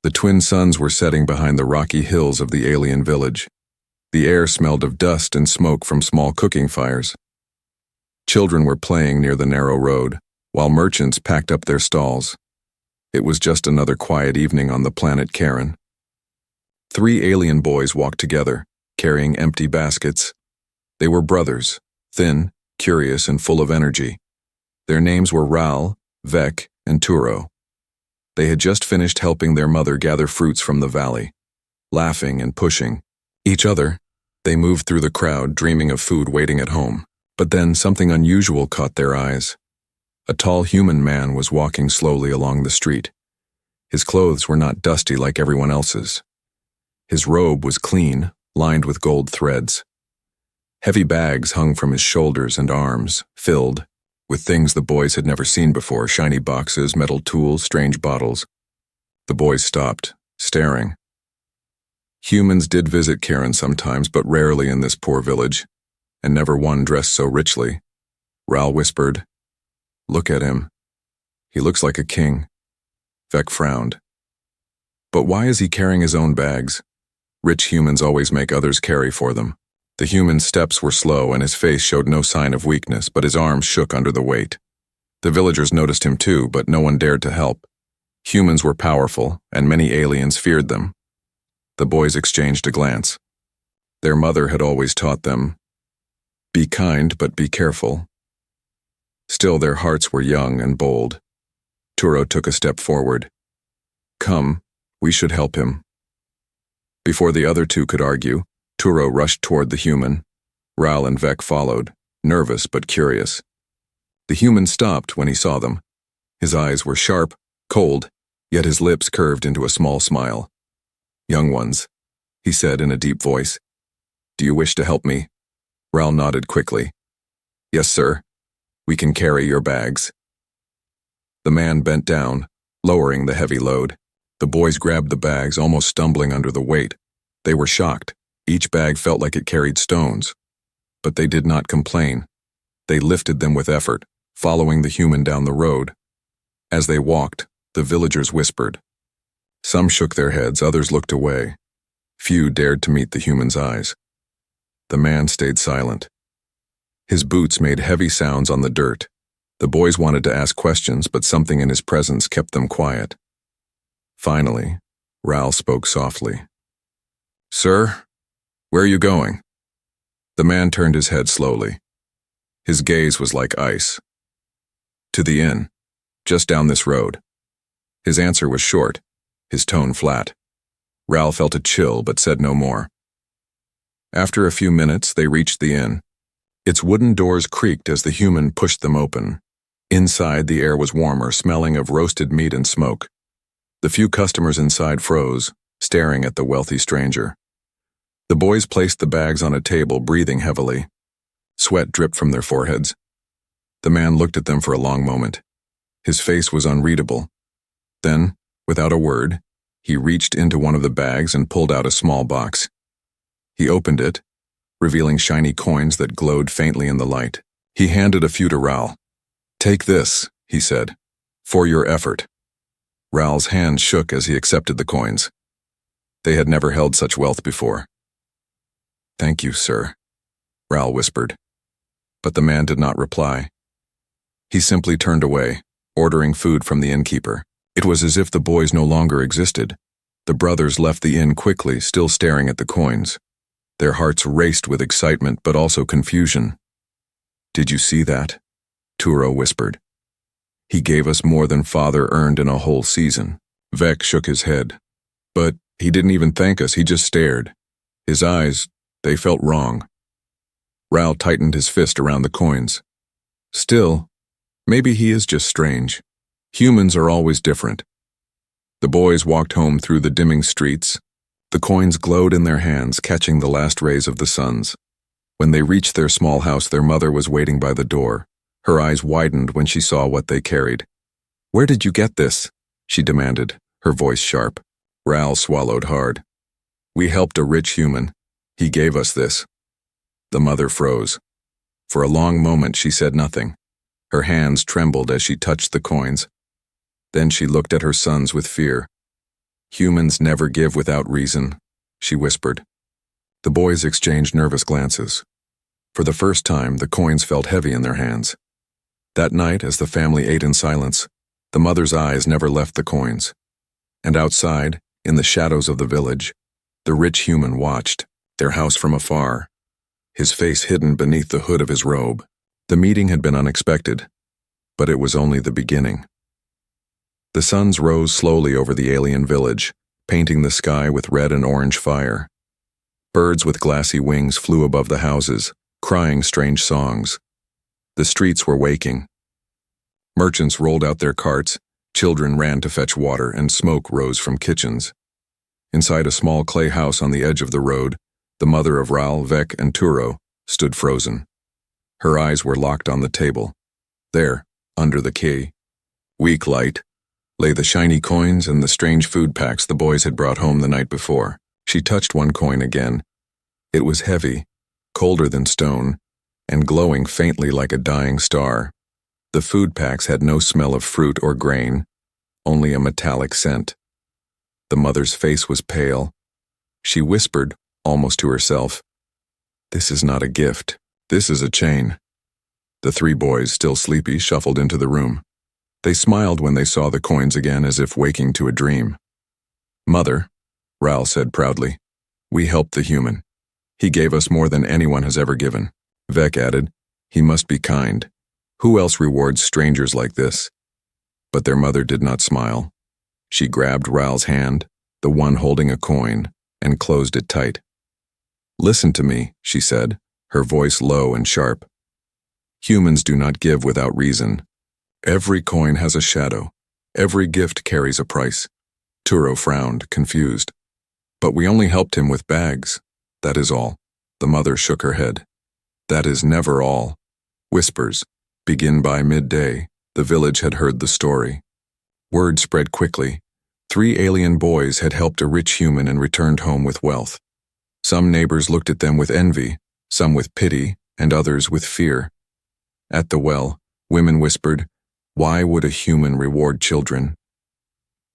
The twin suns were setting behind the rocky hills of the alien village. The air smelled of dust and smoke from small cooking fires. Children were playing near the narrow road, while merchants packed up their stalls. It was just another quiet evening on the planet Karen. 3 alien boys walked together, carrying empty baskets. They were brothers, thin, curious, and full of energy. Their names were Ral, Vec, and Turo. They had just finished helping their mother gather fruits from the valley. Laughing and pushing each other, they moved through the crowd, dreaming of food waiting at home. But then something unusual caught their eyes. A tall human man was walking slowly along the street. His clothes were not dusty like everyone else's. His robe was clean, lined with gold threads. Heavy bags hung from his shoulders and arms, filled with things the boys had never seen before: shiny boxes, metal tools, strange bottles. The boys stopped, staring. Humans did visit Karen sometimes, but rarely in this poor village, and never one dressed so richly. Ral whispered, "Look at him. He looks like a king." Vec frowned. "But why is he carrying his own bags? Rich humans always make others carry for them." The human's steps were slow and his face showed no sign of weakness, but his arms shook under the weight. The villagers noticed him too, but no one dared to help. Humans were powerful, and many aliens feared them. The boys exchanged a glance. Their mother had always taught them, "Be kind, but be careful." Still, their hearts were young and bold. Turo took a step forward. "Come, we should help him." Before the other two could argue, Turo rushed toward the human. Ral and Vec followed, nervous but curious. The human stopped when he saw them. His eyes were sharp, cold, yet his lips curved into a small smile. "Young ones," he said in a deep voice. "Do you wish to help me?" Ral nodded quickly. "Yes, sir. We can carry your bags." The man bent down, lowering the heavy load. The boys grabbed the bags, almost stumbling under the weight. They were shocked. Each bag felt like it carried stones. But they did not complain. They lifted them with effort, following the human down the road. As they walked, the villagers whispered. Some shook their heads, others looked away. Few dared to meet the human's eyes. The man stayed silent. His boots made heavy sounds on the dirt. The boys wanted to ask questions, but something in his presence kept them quiet. Finally, Ral spoke softly. "Sir, where are you going?" The man turned his head slowly. His gaze was like ice. "To the inn, just down this road." His answer was short, his tone flat. Ral felt a chill but said no more. After a few minutes, they reached the inn. Its wooden doors creaked as the human pushed them open. Inside, the air was warmer, smelling of roasted meat and smoke. The few customers inside froze, staring at the wealthy stranger. The boys placed the bags on a table, breathing heavily. Sweat dripped from their foreheads. The man looked at them for a long moment. His face was unreadable. Then, without a word, he reached into one of the bags and pulled out a small box. He opened it, revealing shiny coins that glowed faintly in the light. He handed a few to Ral. "Take this," he said, "for your effort." Ral's hand shook as he accepted the coins. They had never held such wealth before. "Thank you, sir," Ral whispered. But the man did not reply. He simply turned away, ordering food from the innkeeper. It was as if the boys no longer existed. The brothers left the inn quickly, still staring at the coins. Their hearts raced with excitement, but also confusion. "Did you see that?" Turo whispered. "He gave us more than Father earned in a whole season." Vec shook his head. "But he didn't even thank us, he just stared. His eyes, they felt wrong." Ral tightened his fist around the coins. "Still, maybe he is just strange. Humans are always different." The boys walked home through the dimming streets. The coins glowed in their hands, catching the last rays of the suns. When they reached their small house, their mother was waiting by the door. Her eyes widened when she saw what they carried. "Where did you get this?" she demanded, her voice sharp. Ral swallowed hard. "We helped a rich human. He gave us this." The mother froze. For a long moment she said nothing. Her hands trembled as she touched the coins. Then she looked at her sons with fear. Humans never give without reason, she whispered. The boys exchanged nervous glances. For the first time, the coins felt heavy in their hands. That night, as the family ate in silence, the mother's eyes never left the coins. And outside, in the shadows of the village, the rich human watched, their house from afar, his face hidden beneath the hood of his robe. The meeting had been unexpected, but it was only the beginning. The suns rose slowly over the alien village, painting the sky with red and orange fire. Birds with glassy wings flew above the houses, crying strange songs. The streets were waking. Merchants rolled out their carts, children ran to fetch water, and smoke rose from kitchens. Inside a small clay house on the edge of the road, the mother of Raoul, Vec, and Turo stood frozen. Her eyes were locked on the table. There, under the quay, weak light, lay the shiny coins and the strange food packs the boys had brought home the night before. She touched one coin again. It was heavy, colder than stone, and glowing faintly like a dying star. The food packs had no smell of fruit or grain, only a metallic scent. The mother's face was pale. She whispered, almost to herself, "This is not a gift. This is a chain." The three boys, still sleepy, shuffled into the room. They smiled when they saw the coins again, as if waking to a dream. "Mother," Raoul said proudly, "we helped the human. He gave us more than anyone has ever given." Vec added, "He must be kind. Who else rewards strangers like this?" But their mother did not smile. She grabbed Raoul's hand, the one holding a coin, and closed it tight. "Listen to me," she said, her voice low and sharp. "Humans do not give without reason. Every coin has a shadow. Every gift carries a price." Turo frowned, confused. "But we only helped him with bags. That is all." The mother shook her head. "That is never all." Whispers. Begin by midday, the village had heard the story. Word spread quickly. 3 alien boys had helped a rich human and returned home with wealth. Some neighbors looked at them with envy, some with pity, and others with fear. At the well, women whispered, "Why would a human reward children?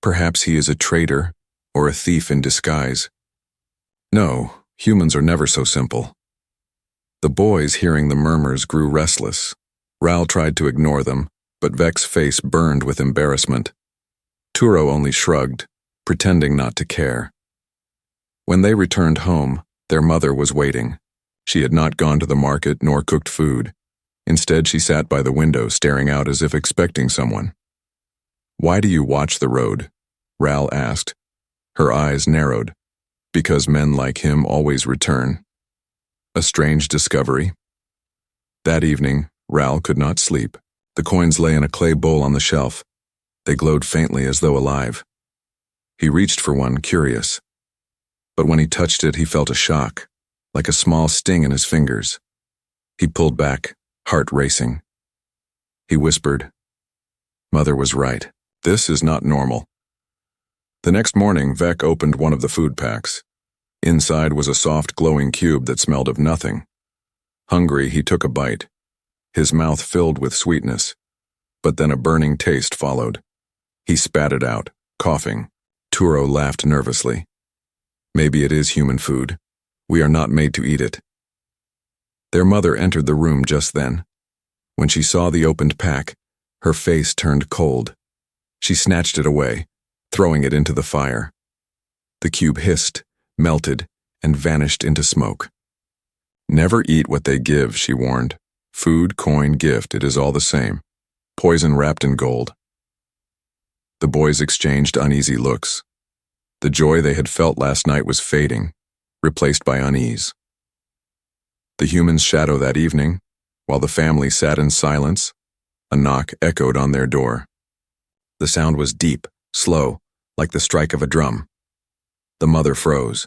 Perhaps he is a traitor or a thief in disguise." No, humans are never so simple. The boys, hearing the murmurs, grew restless. Raoul tried to ignore them, but Vec's face burned with embarrassment. Turo only shrugged, pretending not to care. When they returned home, their mother was waiting. She had not gone to the market nor cooked food. Instead, she sat by the window, staring out as if expecting someone. "Why do you watch the road?" Raoul asked. Her eyes narrowed. "Because men like him always return." A strange discovery. That evening, Raoul could not sleep. The coins lay in a clay bowl on the shelf. They glowed faintly as though alive. He reached for one, curious. But when he touched it, he felt a shock, like a small sting in his fingers. He pulled back, heart racing. He whispered, "Mother was right. This is not normal." The next morning, Vec opened one of the food packs. Inside was a soft, glowing cube that smelled of nothing. Hungry, he took a bite. His mouth filled with sweetness, but then a burning taste followed. He spat it out, coughing. Turo laughed nervously. "Maybe it is human food. We are not made to eat it." Their mother entered the room just then. When she saw the opened pack, her face turned cold. She snatched it away, throwing it into the fire. The cube hissed, melted, and vanished into smoke. "Never eat what they give," she warned. "Food, coin, gift, it is all the same. Poison wrapped in gold." The boys exchanged uneasy looks. The joy they had felt last night was fading, replaced by unease. The human's shadow that evening, while the family sat in silence, a knock echoed on their door. The sound was deep, slow, like the strike of a drum. The mother froze.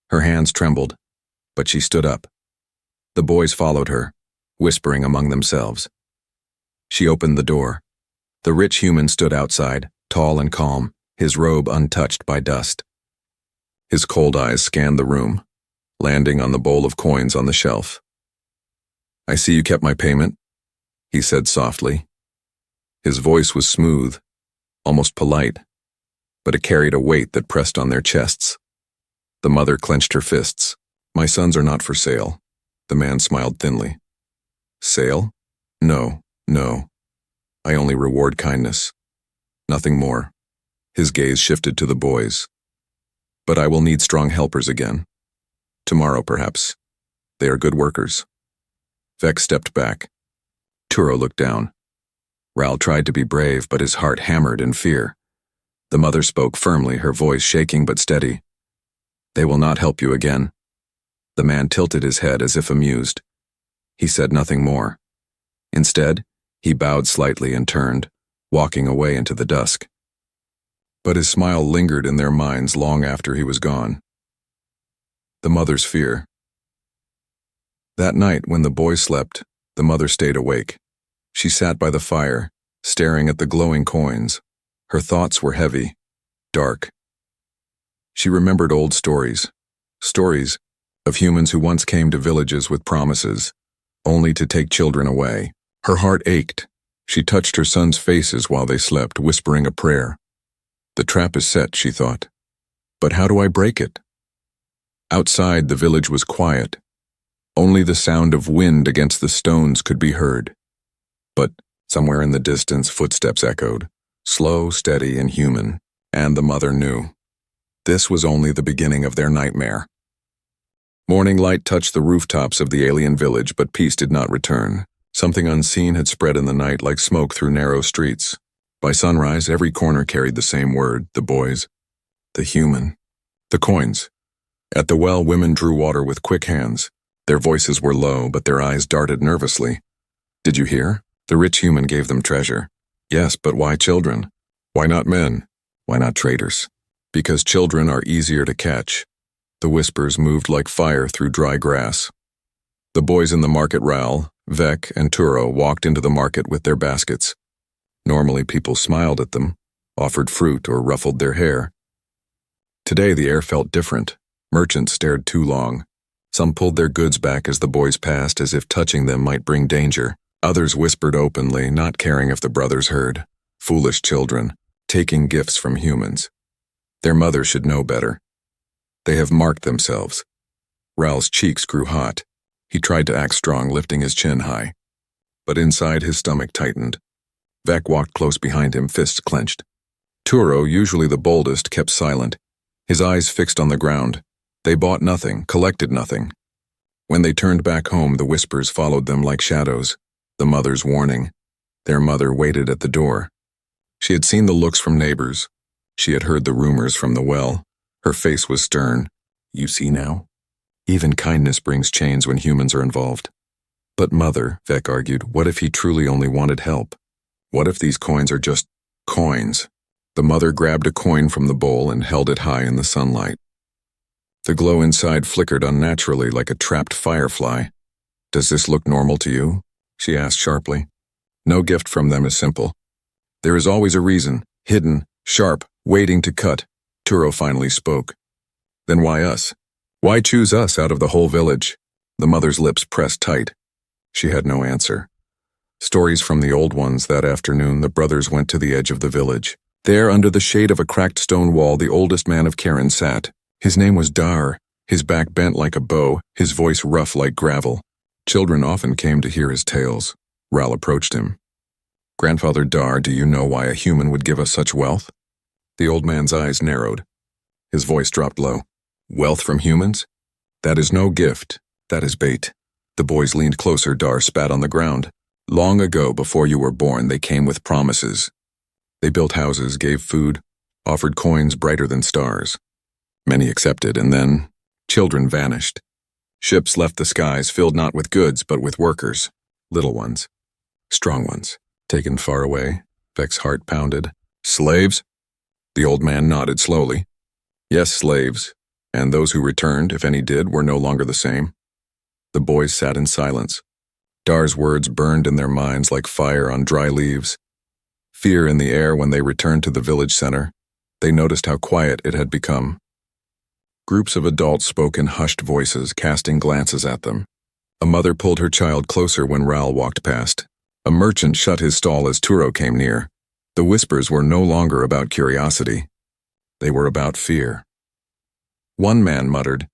Her hands trembled, but she stood up. The boys followed her, whispering among themselves. She opened the door. The rich human stood outside, tall and calm, his robe untouched by dust. His cold eyes scanned the room, landing on the bowl of coins on the shelf. "I see you kept my payment," he said softly. His voice was smooth, almost polite. but it carried a weight that pressed on their chests. The mother clenched her fists. "My sons are not for sale." The man smiled thinly. "Sale? No, no. I only reward kindness. Nothing more." His gaze shifted to the boys. "But I will need strong helpers again. Tomorrow, perhaps. They are good workers." Vec stepped back. Turo looked down. Ral tried to be brave, but his heart hammered in fear. The mother spoke firmly, her voice shaking but steady. "They will not help you again." The man tilted his head as if amused. He said nothing more. Instead, he bowed slightly and turned, walking away into the dusk. But his smile lingered in their minds long after he was gone. The mother's fear. That night, when the boy slept, the mother stayed awake. She sat by the fire, staring at the glowing coins. Her thoughts were heavy, dark. She remembered old stories of humans who once came to villages with promises, only to take children away. Her heart ached. She touched her sons' faces while they slept, whispering a prayer. The trap is set, she thought. But how do I break it? Outside, the village was quiet. Only the sound of wind against the stones could be heard. But somewhere in the distance, footsteps echoed, slow, steady, and human, and the mother knew. This was only the beginning of their nightmare. Morning light touched the rooftops of the alien village, but peace did not return. Something unseen had spread in the night like smoke through narrow streets. By sunrise, every corner carried the same word, the boys, the human, the coins. At the well, women drew water with quick hands. Their voices were low, but their eyes darted nervously. "Did you hear? The rich human gave them treasure." "Yes, but why children? Why not men? Why not traitors?" "Because children are easier to catch." The whispers moved like fire through dry grass. The boys in the market, Ral, Vec, and Turo, walked into the market with their baskets. Normally people smiled at them, offered fruit, or ruffled their hair. Today the air felt different. Merchants stared too long. Some pulled their goods back as the boys passed, as if touching them might bring danger. Others whispered openly, not caring if the brothers heard. Foolish children, taking gifts from humans. Their mother should know better. They have marked themselves. Ral's cheeks grew hot. He tried to act strong, lifting his chin high. But inside his stomach tightened. Vec walked close behind him, fists clenched. Turo, usually the boldest, kept silent, his eyes fixed on the ground. They bought nothing, collected nothing. When they turned back home, the whispers followed them like shadows. The mother's warning. Their mother waited at the door. She had seen the looks from neighbors. She had heard the rumors from the well. Her face was stern. "You see now? Even kindness brings chains when humans are involved." "But mother," Vec argued, "what if he truly only wanted help? What if these coins are just coins?" The mother grabbed a coin from the bowl and held it high in the sunlight. The glow inside flickered unnaturally like a trapped firefly. "Does this look normal to you?" she asked sharply. "No gift from them is simple. There is always a reason, hidden, sharp, waiting to cut." Turo finally spoke. "Then why us? Why choose us out of the whole village?" The mother's lips pressed tight. She had no answer. Stories from the old ones. That afternoon, the brothers went to the edge of the village. There, under the shade of a cracked stone wall, the oldest man of Karen sat. His name was Dar, his back bent like a bow, his voice rough like gravel. Children often came to hear his tales. Ral approached him. "Grandfather Dar, do you know why a human would give us such wealth?" The old man's eyes narrowed. His voice dropped low. "Wealth from humans? That is no gift. That is bait." The boys leaned closer. Dar spat on the ground. "Long ago, before you were born, they came with promises. They built houses, gave food, offered coins brighter than stars. Many accepted, and then children vanished. Ships left the skies, filled not with goods, but with workers. Little ones. Strong ones. Taken far away." Vec's heart pounded. "Slaves?" The old man nodded slowly. "Yes, slaves. And those who returned, if any did, were no longer the same." The boys sat in silence. Dar's words burned in their minds like fire on dry leaves. Fear in the air when they returned to the village center. They noticed how quiet it had become. Groups of adults spoke in hushed voices, casting glances at them. A mother pulled her child closer when Ral walked past. A merchant shut his stall as Turo came near. The whispers were no longer about curiosity. They were about fear. One man muttered,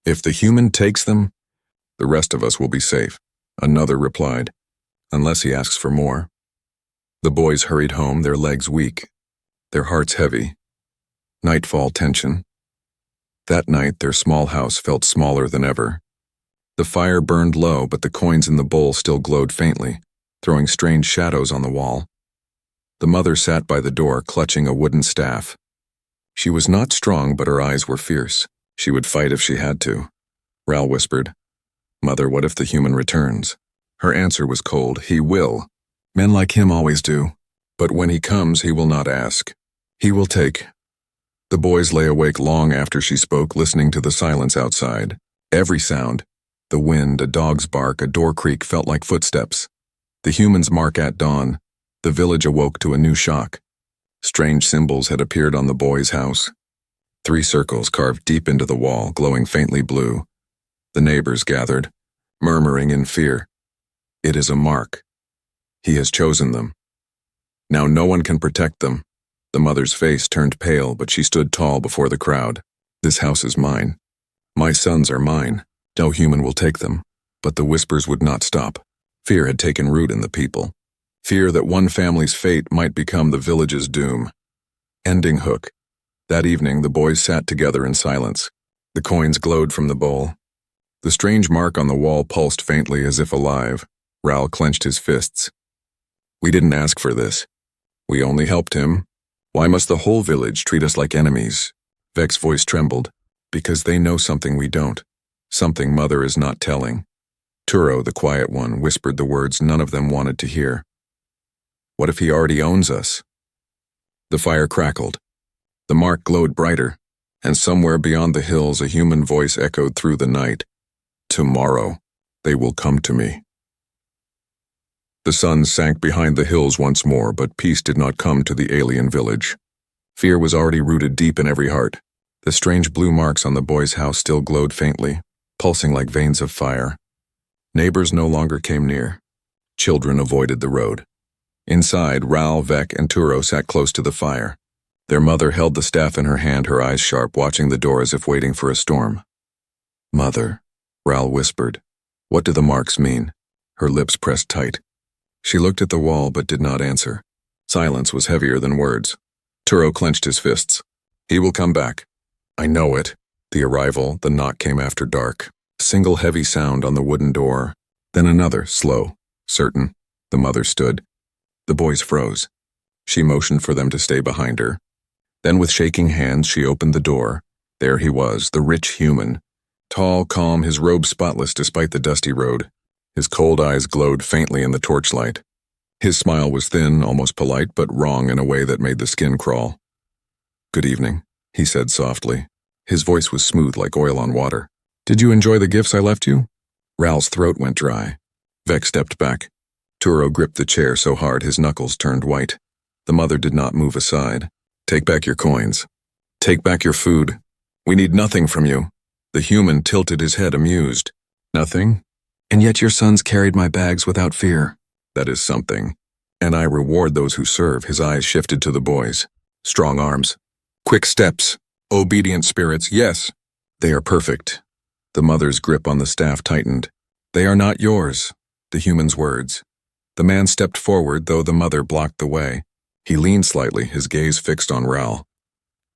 "If the human takes them, the rest of us will be safe." Another replied, "Unless he asks for more." The boys hurried home, their legs weak, their hearts heavy. Nightfall tension. That night, their small house felt smaller than ever. The fire burned low, but the coins in the bowl still glowed faintly, throwing strange shadows on the wall. The mother sat by the door, clutching a wooden staff. She was not strong, but her eyes were fierce. She would fight if she had to. Ral whispered, "Mother, what if the human returns?" Her answer was cold. "He will. Men like him always do. But when he comes, he will not ask. He will take." The boys lay awake long after she spoke, listening to the silence outside. Every sound, the wind, a dog's bark, a door creak, felt like footsteps. The human's mark at dawn. The village awoke to a new shock. Strange symbols had appeared on the boys' house. 3 circles carved deep into the wall, glowing faintly blue. The neighbors gathered, murmuring in fear. "It is a mark. He has chosen them. Now no one can protect them." The mother's face turned pale, but she stood tall before the crowd. "This house is mine. My sons are mine. No human will take them." But the whispers would not stop. Fear had taken root in the people. Fear that one family's fate might become the village's doom. Ending hook. That evening, the boys sat together in silence. The coins glowed from the bowl. The strange mark on the wall pulsed faintly as if alive. Ral clenched his fists. "We didn't ask for this. We only helped him. Why must the whole village treat us like enemies?" Vec's voice trembled. "Because they know something we don't. Something Mother is not telling." Turo, the quiet one, whispered the words none of them wanted to hear. "What if he already owns us?" The fire crackled. The mark glowed brighter, and somewhere beyond the hills a human voice echoed through the night. "Tomorrow, they will come to me." The sun sank behind the hills once more, but peace did not come to the alien village. Fear was already rooted deep in every heart. The strange blue marks on the boys' house still glowed faintly, pulsing like veins of fire. Neighbors no longer came near. Children avoided the road. Inside, Ral, Vec, and Turo sat close to the fire. Their mother held the staff in her hand, her eyes sharp, watching the door as if waiting for a storm. "Mother," Ral whispered, "what do the marks mean?" Her lips pressed tight. She looked at the wall but did not answer. Silence was heavier than words. Turo clenched his fists. "He will come back. I know it." The arrival, the knock came after dark. A single heavy sound on the wooden door. Then another, slow, certain. The mother stood. The boys froze. She motioned for them to stay behind her. Then with shaking hands she opened the door. There he was, the rich human. Tall, calm, his robe spotless despite the dusty road. His cold eyes glowed faintly in the torchlight. His smile was thin, almost polite, but wrong in a way that made the skin crawl. "Good evening," he said softly. His voice was smooth like oil on water. "Did you enjoy the gifts I left you?" Ral's throat went dry. Vec stepped back. Turo gripped the chair so hard his knuckles turned white. The mother did not move aside. "Take back your coins. Take back your food. We need nothing from you." The human tilted his head, amused. "Nothing? And yet your sons carried my bags without fear." "That is something. And I reward those who serve." His eyes shifted to the boys. "Strong arms. Quick steps. Obedient spirits. Yes, they are perfect." The mother's grip on the staff tightened. "They are not yours." The human's words. The man stepped forward, though the mother blocked the way. He leaned slightly, his gaze fixed on Ral.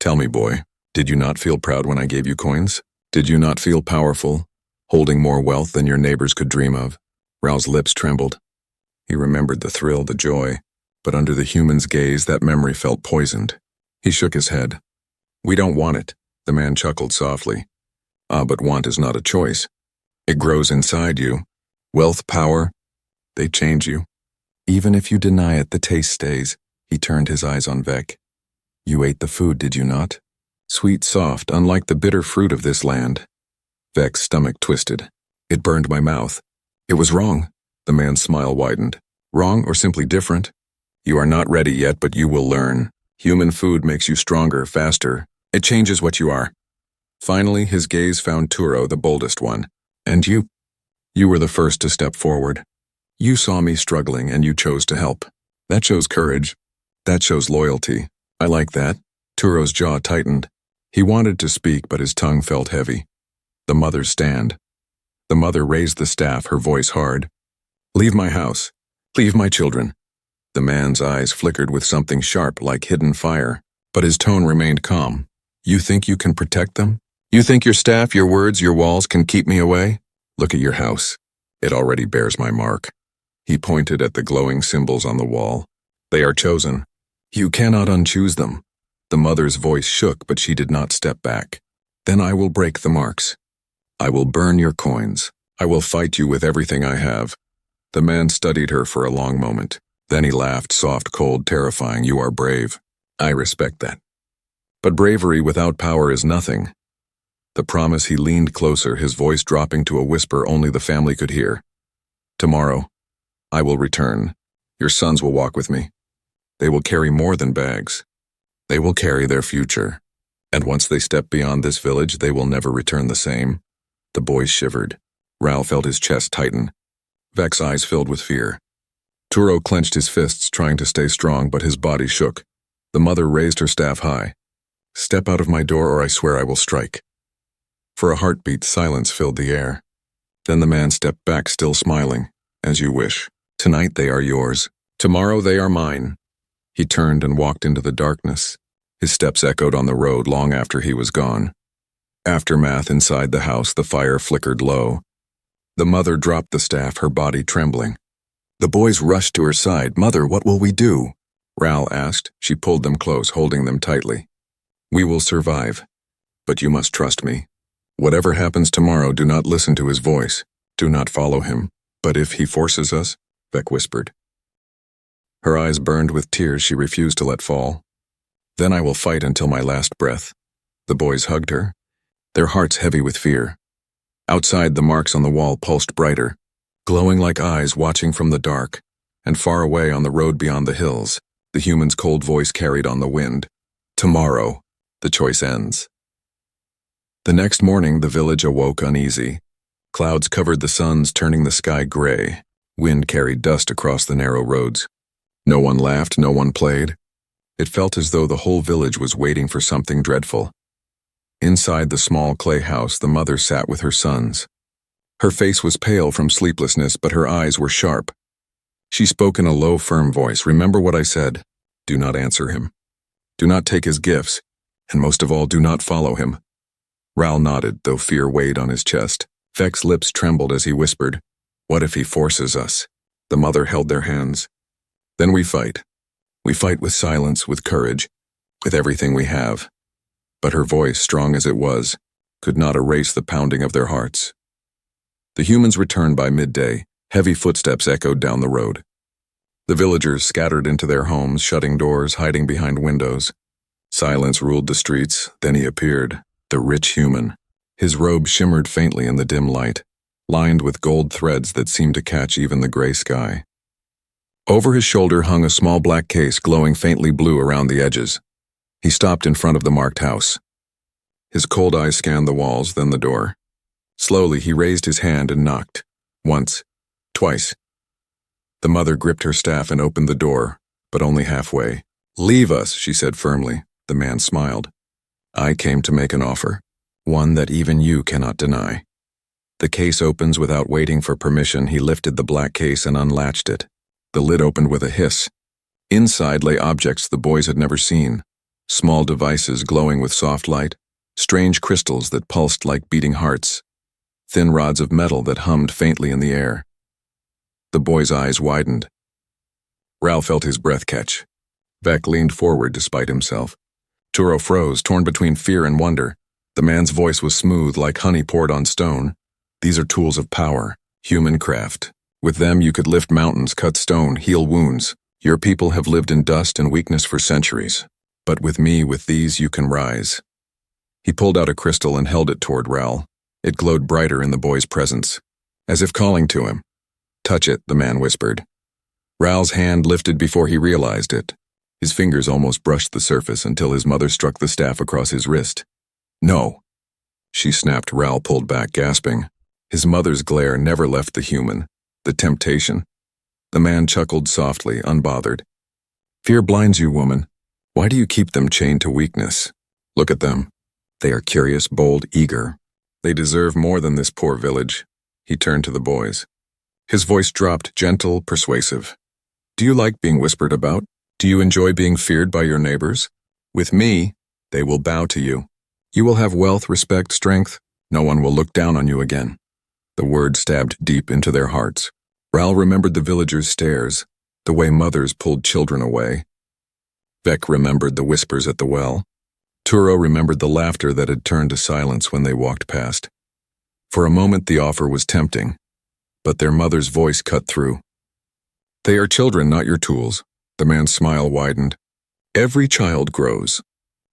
"Tell me, boy, did you not feel proud when I gave you coins? Did you not feel powerful, holding more wealth than your neighbors could dream of?" Ral's lips trembled. He remembered the thrill, the joy, but under the human's gaze that memory felt poisoned. He shook his head. "We don't want it," the man chuckled softly. "Ah, but want is not a choice. It grows inside you. Wealth, power, they change you. Even if you deny it, the taste stays." He turned his eyes on Vec. "You ate the food, did you not? Sweet, soft, unlike the bitter fruit of this land." Vec's stomach twisted. "It burned my mouth. It was wrong." The man's smile widened. "Wrong or simply different? You are not ready yet, but you will learn. Human food makes you stronger, faster. It changes what you are." Finally, his gaze found Turo, the boldest one. "And you? You were the first to step forward. You saw me struggling and you chose to help. That shows courage. That shows loyalty. I like that." Turo's jaw tightened. He wanted to speak, but his tongue felt heavy. The mother's stand. The mother raised the staff, her voice hard. "Leave my house. Leave my children." The man's eyes flickered with something sharp like hidden fire, but his tone remained calm. "You think you can protect them? You think your staff, your words, your walls can keep me away? Look at your house. It already bears my mark." He pointed at the glowing symbols on the wall. "They are chosen. You cannot unchoose them." The mother's voice shook, but she did not step back. "Then I will break the marks. I will burn your coins. I will fight you with everything I have." The man studied her for a long moment. Then he laughed, soft, cold, terrifying. "You are brave. I respect that. But bravery without power is nothing." The promise. He leaned closer, his voice dropping to a whisper only the family could hear. "Tomorrow, I will return. Your sons will walk with me. They will carry more than bags. They will carry their future. And once they step beyond this village, they will never return the same." The boys shivered. Ral felt his chest tighten. Vec's eyes filled with fear. Turo clenched his fists, trying to stay strong, but his body shook. The mother raised her staff high. "Step out of my door, or I swear I will strike." For a heartbeat, silence filled the air. Then the man stepped back, still smiling. "As you wish. Tonight they are yours. Tomorrow they are mine." He turned and walked into the darkness. His steps echoed on the road long after he was gone. Aftermath. Inside the house, the fire flickered low. The mother dropped the staff, her body trembling. The boys rushed to her side. "Mother, what will we do?" Ral asked. She pulled them close, holding them tightly. "We will survive. But you must trust me. Whatever happens tomorrow, do not listen to his voice. Do not follow him. But if he forces us," Vec whispered. Her eyes burned with tears she refused to let fall. "Then I will fight until my last breath." The boys hugged her, their hearts heavy with fear. Outside, the marks on the wall pulsed brighter, glowing like eyes watching from the dark, and far away on the road beyond the hills, the human's cold voice carried on the wind. "Tomorrow, the choice ends." The next morning, the village awoke uneasy. Clouds covered the suns, turning the sky gray. Wind carried dust across the narrow roads. No one laughed, no one played. It felt as though the whole village was waiting for something dreadful. Inside the small clay house, the mother sat with her sons. Her face was pale from sleeplessness, but her eyes were sharp. She spoke in a low, firm voice. "Remember what I said. Do not answer him. Do not take his gifts, and most of all, do not follow him." Ral nodded, though fear weighed on his chest. Vec's lips trembled as he whispered, "What if he forces us?" The mother held their hands. "Then we fight. We fight with silence, with courage, with everything we have." But her voice, strong as it was, could not erase the pounding of their hearts. The humans returned by midday. Heavy footsteps echoed down the road. The villagers scattered into their homes, shutting doors, hiding behind windows. Silence ruled the streets. Then he appeared, the rich human. His robe shimmered faintly in the dim light, lined with gold threads that seemed to catch even the gray sky. Over his shoulder hung a small black case, glowing faintly blue around the edges. He stopped in front of the marked house. His cold eyes scanned the walls, then the door. Slowly, he raised his hand and knocked. Once. Twice. The mother gripped her staff and opened the door, but only halfway. "Leave us," she said firmly. The man smiled. "I came to make an offer, one that even you cannot deny." The case opens without waiting for permission. He lifted the black case and unlatched it. The lid opened with a hiss. Inside lay objects the boys had never seen. Small devices glowing with soft light, strange crystals that pulsed like beating hearts, thin rods of metal that hummed faintly in the air. The boy's eyes widened. Ral felt his breath catch. Vec leaned forward despite himself. Turo froze, torn between fear and wonder. The man's voice was smooth like honey poured on stone. "These are tools of power, human craft. With them you could lift mountains, cut stone, heal wounds. Your people have lived in dust and weakness for centuries. But with me, with these, you can rise." He pulled out a crystal and held it toward Ral. It glowed brighter in the boy's presence, as if calling to him. "Touch it," the man whispered. Ral's hand lifted before he realized it. His fingers almost brushed the surface until his mother struck the staff across his wrist. "No," she snapped. Ral pulled back, gasping. His mother's glare never left the human, the temptation. The man chuckled softly, unbothered. "Fear blinds you, woman. Why do you keep them chained to weakness? Look at them. They are curious, bold, eager. They deserve more than this poor village. He turned to the boys. His voice dropped, gentle, persuasive. Do you like being whispered about? Do you enjoy being feared by your neighbors? With me, they will bow to you. You will have wealth, respect, strength. No one will look down on you again. The word stabbed deep into their hearts. Ral remembered the villagers' stares, the way mothers pulled children away. Vec remembered the whispers at the well. Turo remembered the laughter that had turned to silence when they walked past. For a moment the offer was tempting, but their mother's voice cut through. They are children, not your tools. The man's smile widened. Every child grows.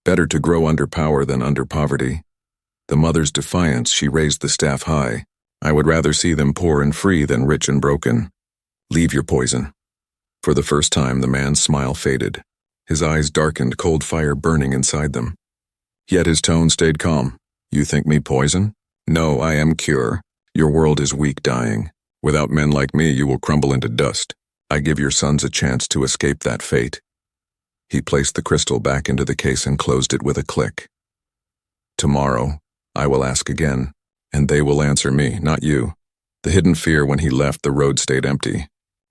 Better to grow under power than under poverty. The mother's defiance, she raised the staff high. I would rather see them poor and free than rich and broken. Leave your poison. For the first time, the man's smile faded. His eyes darkened, cold fire burning inside them. Yet his tone stayed calm. You think me poison? No, I am cure. Your world is weak, dying. Without men like me, you will crumble into dust. I give your sons a chance to escape that fate. He placed the crystal back into the case and closed it with a click. Tomorrow, I will ask again, and they will answer me, not you. The hidden fear when he left, the road stayed empty.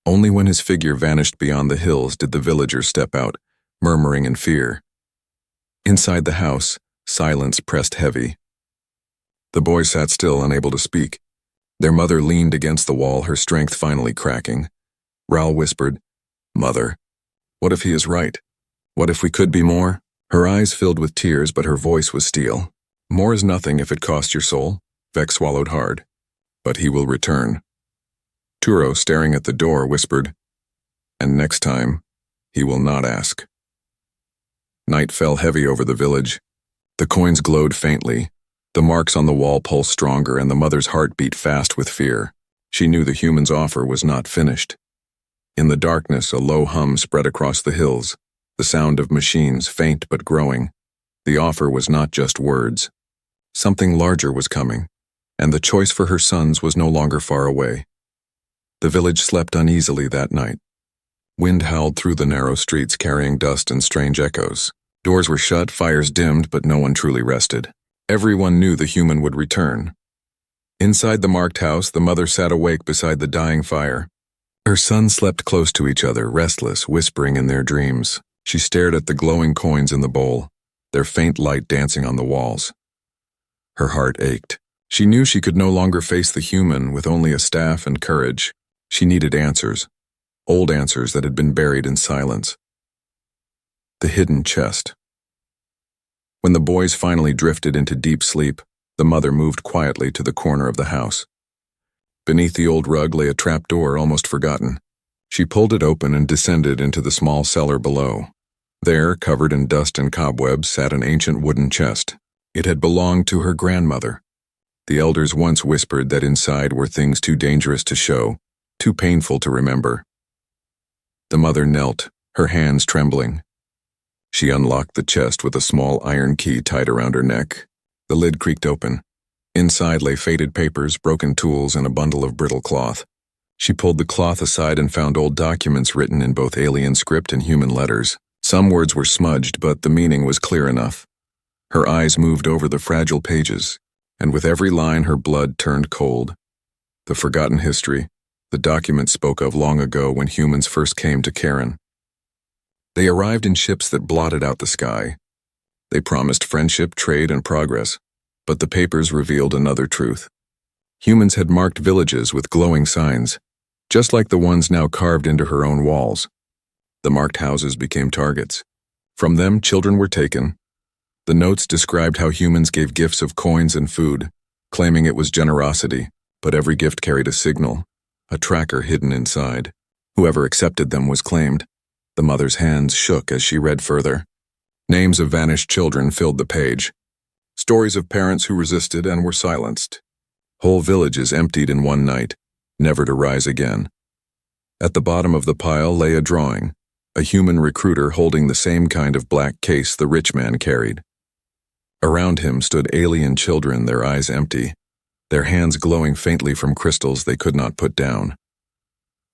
Only when his figure vanished beyond the hills did the villagers step out, murmuring in fear. Inside the house, silence pressed heavy. The boys sat still, unable to speak. Their mother leaned against the wall, her strength finally cracking. Raoul whispered, Mother, what if he is right? What if we could be more? Her eyes filled with tears, but her voice was steel. More is nothing if it costs your soul. Vec swallowed hard. But he will return. Turo, staring at the door, whispered, And next time, he will not ask. Night fell heavy over the village. The coins glowed faintly. The marks on the wall pulsed stronger, and the mother's heart beat fast with fear. She knew the human's offer was not finished. In the darkness, a low hum spread across the hills, the sound of machines, faint but growing. The offer was not just words. Something larger was coming, and the choice for her sons was no longer far away. The village slept uneasily that night. Wind howled through the narrow streets, carrying dust and strange echoes. Doors were shut, fires dimmed, but no one truly rested. Everyone knew the human would return. Inside the marked house, the mother sat awake beside the dying fire. Her sons slept close to each other, restless, whispering in their dreams. She stared at the glowing coins in the bowl, their faint light dancing on the walls. Her heart ached. She knew she could no longer face the human with only a staff and courage. She needed answers, old answers that had been buried in silence. The hidden chest. When the boys finally drifted into deep sleep, the mother moved quietly to the corner of the house. Beneath the old rug lay a trapdoor almost forgotten. She pulled it open and descended into the small cellar below. There, covered in dust and cobwebs, sat an ancient wooden chest. It had belonged to her grandmother. The elders once whispered that inside were things too dangerous to show, too painful to remember. The mother knelt, her hands trembling. She unlocked the chest with a small iron key tied around her neck. The lid creaked open. Inside lay faded papers, broken tools, and a bundle of brittle cloth. She pulled the cloth aside and found old documents written in both alien script and human letters. Some words were smudged, but the meaning was clear enough. Her eyes moved over the fragile pages, and with every line her blood turned cold. The forgotten history, the documents spoke of long ago when humans first came to Karen. They arrived in ships that blotted out the sky. They promised friendship, trade, and progress, but the papers revealed another truth. Humans had marked villages with glowing signs, just like the ones now carved into her own walls. The marked houses became targets. From them, children were taken. The notes described how humans gave gifts of coins and food, claiming it was generosity, but every gift carried a signal, a tracker hidden inside. Whoever accepted them was claimed. The mother's hands shook as she read further. Names of vanished children filled the page. Stories of parents who resisted and were silenced. Whole villages emptied in one night, never to rise again. At the bottom of the pile lay a drawing, a human recruiter holding the same kind of black case the rich man carried. Around him stood alien children, their eyes empty, their hands glowing faintly from crystals they could not put down.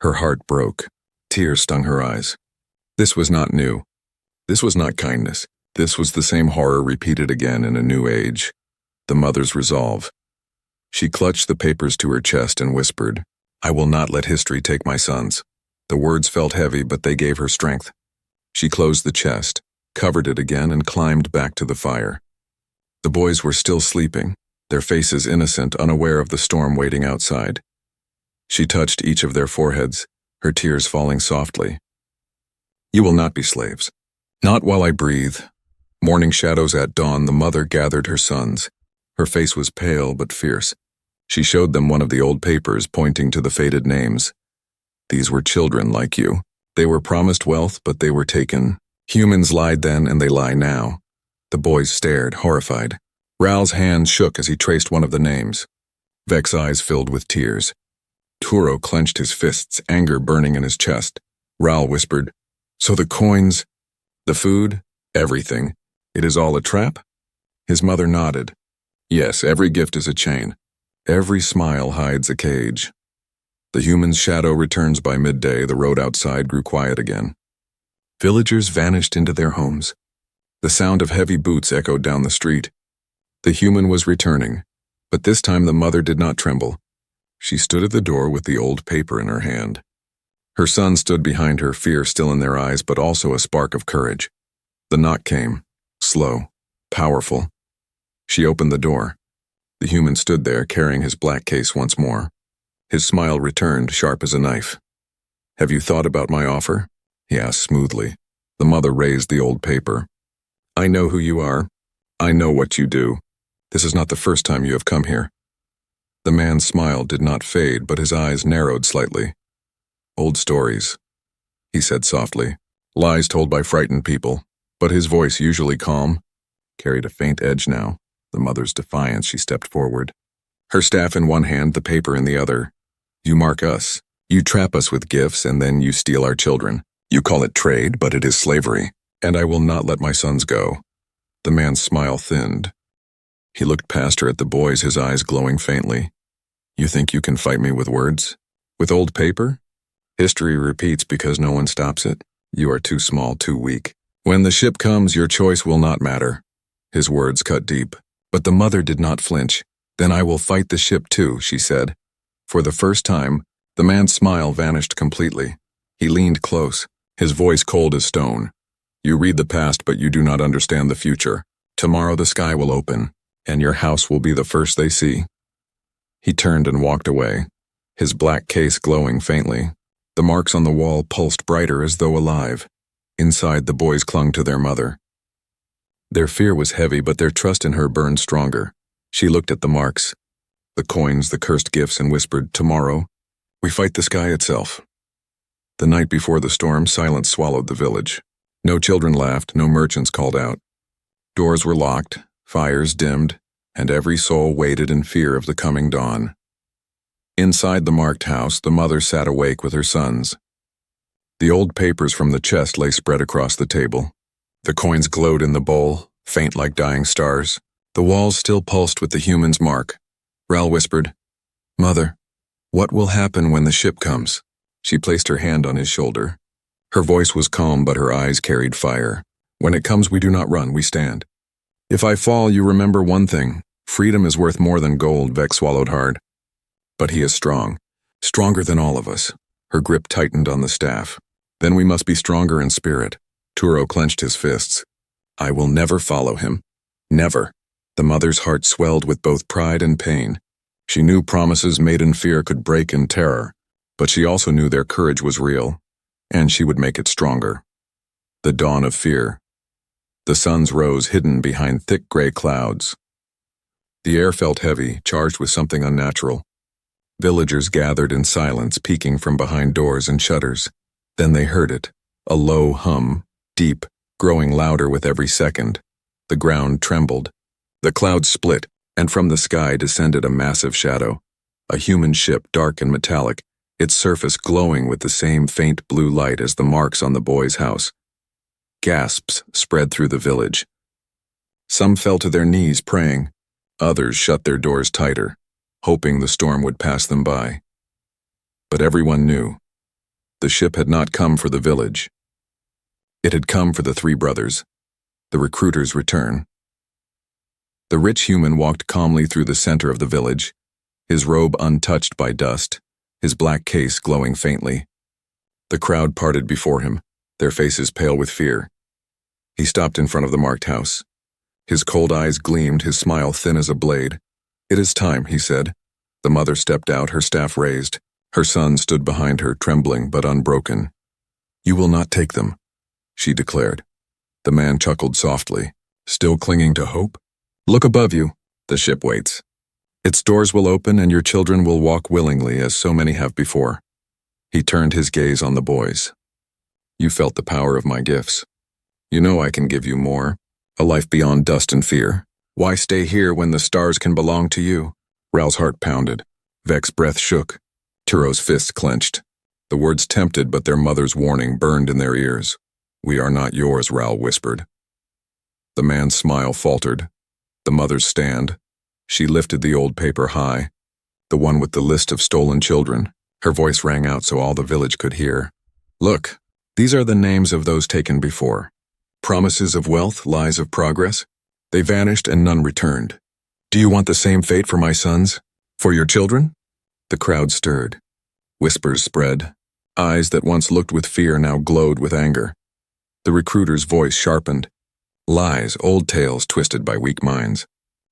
Her heart broke. Tears stung her eyes. This was not new. This was not kindness. This was the same horror repeated again in a new age. The mother's resolve. She clutched the papers to her chest and whispered, "I will not let history take my sons." The words felt heavy, but they gave her strength. She closed the chest, covered it again, and climbed back to the fire. The boys were still sleeping, their faces innocent, unaware of the storm waiting outside. She touched each of their foreheads, her tears falling softly. "You will not be slaves. Not while I breathe." Morning shadows at dawn, the mother gathered her sons. Her face was pale but fierce. She showed them one of the old papers, pointing to the faded names. "These were children like you. They were promised wealth, but they were taken. Humans lied then, and they lie now." The boys stared, horrified. Ral's hand shook as he traced one of the names. Vec's eyes filled with tears. Turo clenched his fists, anger burning in his chest. Ral whispered, "So the coins, the food, everything, it is all a trap?" His mother nodded. "Yes, every gift is a chain. Every smile hides a cage." The human's shadow returns by midday. The road outside grew quiet again. Villagers vanished into their homes. The sound of heavy boots echoed down the street. The human was returning, but this time the mother did not tremble. She stood at the door with the old paper in her hand. Her sons stood behind her, fear still in their eyes, but also a spark of courage. The knock came, slow, powerful. She opened the door. The human stood there, carrying his black case once more. His smile returned, sharp as a knife. "Have you thought about my offer?" he asked smoothly. The mother raised the old paper. "I know who you are. I know what you do. This is not the first time you have come here." The man's smile did not fade, but his eyes narrowed slightly. "Old stories," he said softly. "Lies told by frightened people." But his voice, usually calm, carried a faint edge now. The mother's defiance. She stepped forward. Her staff in one hand, the paper in the other. "You mark us. You trap us with gifts, and then you steal our children. You call it trade, but it is slavery. And I will not let my sons go." The man's smile thinned. He looked past her at the boys, his eyes glowing faintly. "You think you can fight me with words? With old paper? History repeats because no one stops it. You are too small, too weak. When the ship comes, your choice will not matter." His words cut deep. But the mother did not flinch. "Then I will fight the ship too," she said. For the first time, the man's smile vanished completely. He leaned close, his voice cold as stone. "You read the past, but you do not understand the future. Tomorrow the sky will open, and your house will be the first they see." He turned and walked away, his black case glowing faintly. The marks on the wall pulsed brighter as though alive. Inside, the boys clung to their mother. Their fear was heavy, but their trust in her burned stronger. She looked at the marks, the coins, the cursed gifts, and whispered, "Tomorrow, we fight the sky itself." The night before the storm, silence swallowed the village. No children laughed, no merchants called out. Doors were locked, fires dimmed, and every soul waited in fear of the coming dawn. Inside the marked house, the mother sat awake with her sons. The old papers from the chest lay spread across the table. The coins glowed in the bowl, faint like dying stars. The walls still pulsed with the human's mark. Ral whispered, "Mother, what will happen when the ship comes?" She placed her hand on his shoulder. Her voice was calm, but her eyes carried fire. "When it comes, we do not run, we stand. If I fall, you remember one thing. Freedom is worth more than gold." Vec swallowed hard. "But he is strong, stronger than all of us." Her grip tightened on the staff. "Then we must be stronger in spirit." Turo clenched his fists. "I will never follow him. Never." The mother's heart swelled with both pride and pain. She knew promises made in fear could break in terror, but she also knew their courage was real, and she would make it stronger. The dawn of fear. The suns rose hidden behind thick gray clouds. The air felt heavy, charged with something unnatural. Villagers gathered in silence, peeking from behind doors and shutters. Then they heard it, a low hum, deep, growing louder with every second. The ground trembled. The clouds split, and from the sky descended a massive shadow. A human ship, dark and metallic, its surface glowing with the same faint blue light as the marks on the boy's house. Gasps spread through the village. Some fell to their knees praying. Others shut their doors tighter, hoping the storm would pass them by. But everyone knew. The ship had not come for the village. It had come for the three brothers. The recruiter's return. The rich human walked calmly through the center of the village, his robe untouched by dust, his black case glowing faintly. The crowd parted before him, their faces pale with fear. He stopped in front of the marked house. His cold eyes gleamed, his smile thin as a blade. "It is time," he said. The mother stepped out, her staff raised. Her son stood behind her, trembling but unbroken. "You will not take them," she declared. The man chuckled softly. "Still clinging to hope? Look above you. The ship waits. Its doors will open and your children will walk willingly as so many have before." He turned his gaze on the boys. "You felt the power of my gifts. You know I can give you more, a life beyond dust and fear. Why stay here when the stars can belong to you?" Ral's heart pounded. Vec's breath shook. Turo's fists clenched. The words tempted, but their mother's warning burned in their ears. "We are not yours," Ral whispered. The man's smile faltered. The mother's stand. She lifted the old paper high, the one with the list of stolen children. Her voice rang out so all the village could hear. "Look, these are the names of those taken before. Promises of wealth, lies of progress. They vanished and none returned. Do you want the same fate for my sons? For your children?" The crowd stirred. Whispers spread. Eyes that once looked with fear now glowed with anger. The recruiter's voice sharpened. "Lies, old tales twisted by weak minds.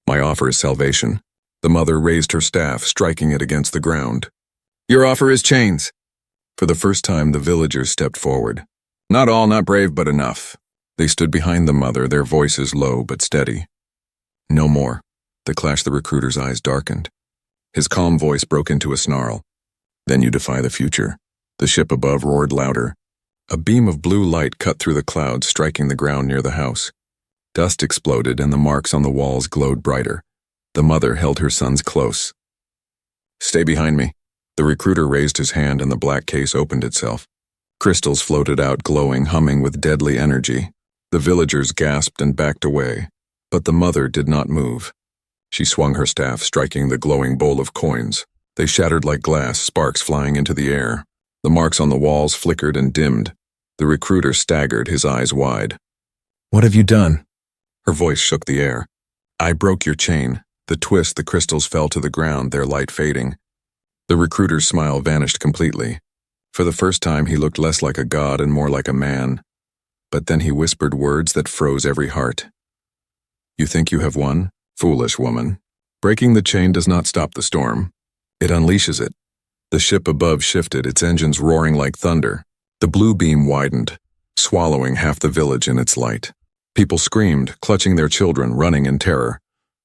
My offer is salvation." The mother raised her staff, striking it against the ground. "Your offer is chains." For the first time, the villagers stepped forward. Not all, not brave, but enough. They stood behind the mother, their voices low but steady. "No more." The clash, the recruiter's eyes darkened. His calm voice broke into a snarl. "Then you defy the future." The ship above roared louder. A beam of blue light cut through the clouds, striking the ground near the house. Dust exploded and the marks on the walls glowed brighter. The mother held her sons close. "Stay behind me." The recruiter raised his hand and the black case opened itself. Crystals floated out, glowing, humming with deadly energy. The villagers gasped and backed away, but the mother did not move. She swung her staff, striking the glowing bowl of coins. They shattered like glass, sparks flying into the air. The marks on the walls flickered and dimmed. The recruiter staggered, his eyes wide. "What have you done?" Her voice shook the air. "I broke your chain." The twist, the crystals fell to the ground, their light fading. The recruiter's smile vanished completely. For the first time, he looked less like a god and more like a man. But then he whispered words that froze every heart. "You think you have won? Foolish woman. Breaking the chain does not stop the storm. It unleashes it." The ship above shifted, its engines roaring like thunder. The blue beam widened, swallowing half the village in its light. People screamed, clutching their children, running in terror.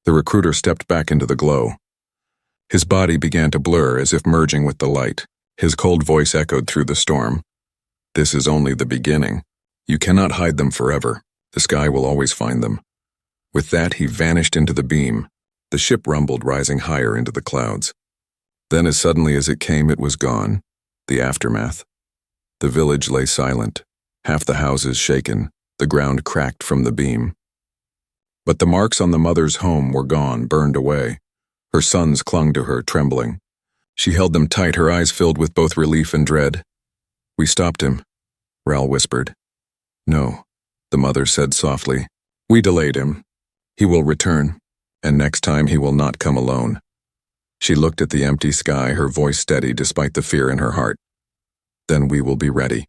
The recruiter stepped back into the glow. His body began to blur as if merging with the light. His cold voice echoed through the storm. "This is only the beginning. You cannot hide them forever. The sky will always find them." With that, he vanished into the beam. The ship rumbled, rising higher into the clouds. Then, as suddenly as it came, it was gone. The aftermath. The village lay silent, half the houses shaken, the ground cracked from the beam. But the marks on the mother's home were gone, burned away. Her sons clung to her, trembling. She held them tight, her eyes filled with both relief and dread. "We stopped him," Ral whispered. "No," the mother said softly. "We delayed him. He will return, and next time he will not come alone." She looked at the empty sky, her voice steady despite the fear in her heart. "Then we will be ready."